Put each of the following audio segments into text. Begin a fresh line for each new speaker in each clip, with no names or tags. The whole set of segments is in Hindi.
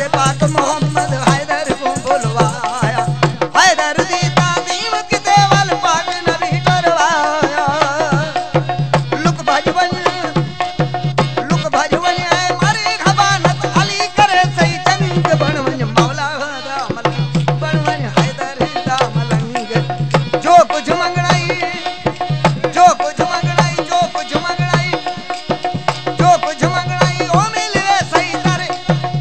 दे पाक मोहम्मद हैदर को बुलवाया, हैदर दी ताज़ीम किते वल पाक नबी करवाया। लुक भजवन है मारी खबानत अली करे सही जंग बन वञ मौला दा मलंग, बन वञ हैदर दा मलंग। जो कुछ मंगणाई जो कुछ मंगणाई जो कुछ मंगणाई जो कुछ मंगणाई ओ मिले सही करे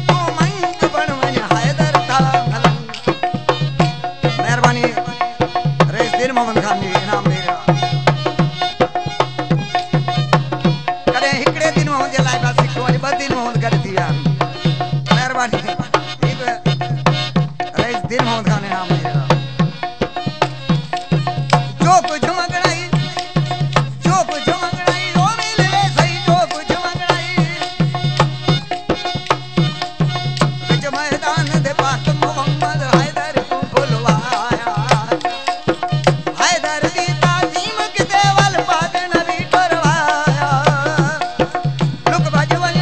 तू मंग बन वञ हैदर दा मलंग। मेहरबानी रईस दिल मोहम्मद खान जी इनाम दे रहा। कॾहिं हिकिड़े दिन मोहम्मद जे लाइ बस हिकु वरी ॿ दिन मोहम्मद करे थी विया। मेहरबानी रईस दिल मोहम्मद खान इनाम दे रहा। जो कुछ मंगणाई जो कुछ मंगणाई ओ मिले सही जो कुछ मंगणाई। विच मैदान दे पाक मोहम्मद हैदर को बुलवाया, हैदर दी ताज़ीम किते वल पाक नबी करवाया। लुक भजवन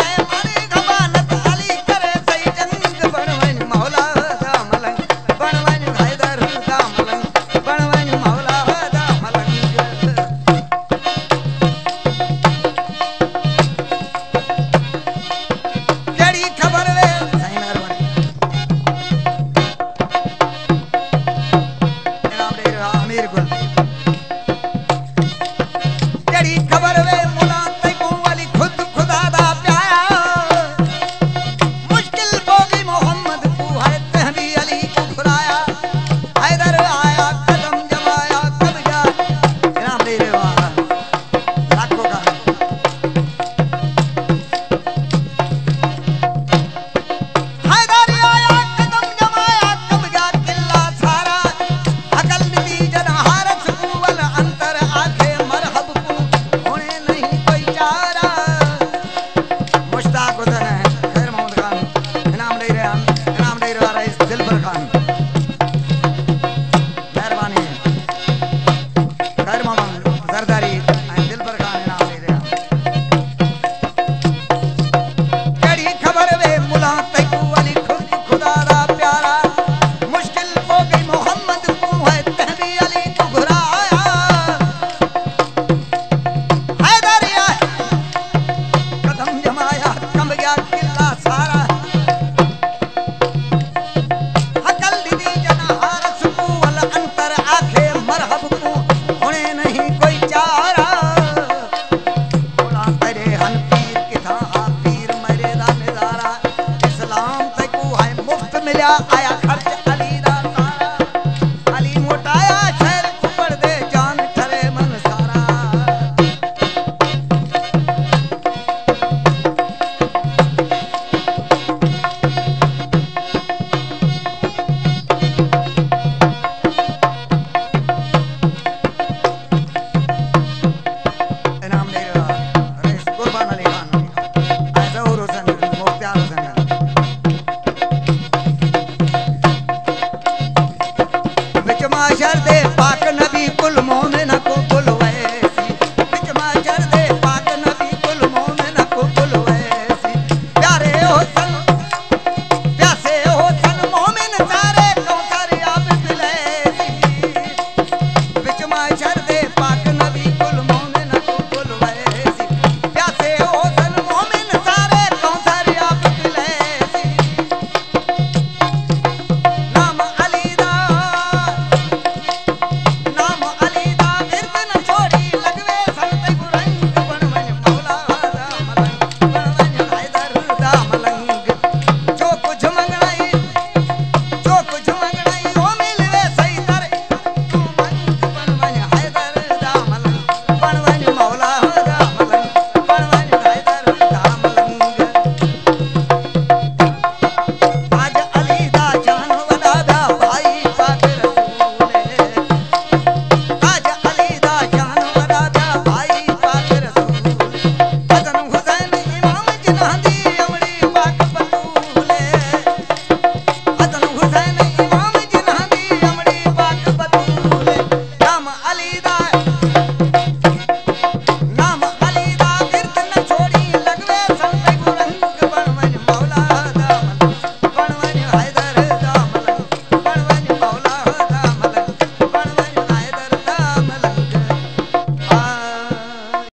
है मारी खबानत अली करे सही जंग बन वञ मौला दा मलंग, बन वञ हैदर दा मलंग, बन वञ मौला दा मलंग। कहिड़ी ख़बर वे साईं मेहरबानी इनाम ॾेई रहियो आहे अमीर गुल। कहिड़ी ख़बर वे मुला तैकूं वली खुद खुदा दा प्यारा, मुश्किल बोगी मोहम्मद तू है तहबी अली को खुराया। हैदर आया कदम जमाया कब्जा इनाम दे रहे हो लाखों का। हैदर आया कदम जमाया कब्जा किला सारा, अकल दी जन हारत कुवल अंतर आखे मरहब को होने नहीं कोई चारा। मुश्ताक हुसैन है खैर मोहम्मद खान इनाम दे रहे हैं, इनाम दे रहा रईस दिलबर खान। मेहरबानी खैर मोहम्मद सरदारी दिलबर खान इनाम दे रहे हैं। कहिड़ी ख़बर वे मुला तैकूं वली खुद खुदा दा प्यारा, मुश्किल हो गई मोहम्मद को है तहबी अली को घुराया। हैदर आया कदम जमाया कंब गया किला सारा, अकल दी जना हारस को वल अंतर आखे मरहब को होने नहीं कोई चारा। बोला तेरे हन पीर किथा पीर मरे दा नजारा, इस्लाम तैकू है मुफ्त मिलिया आया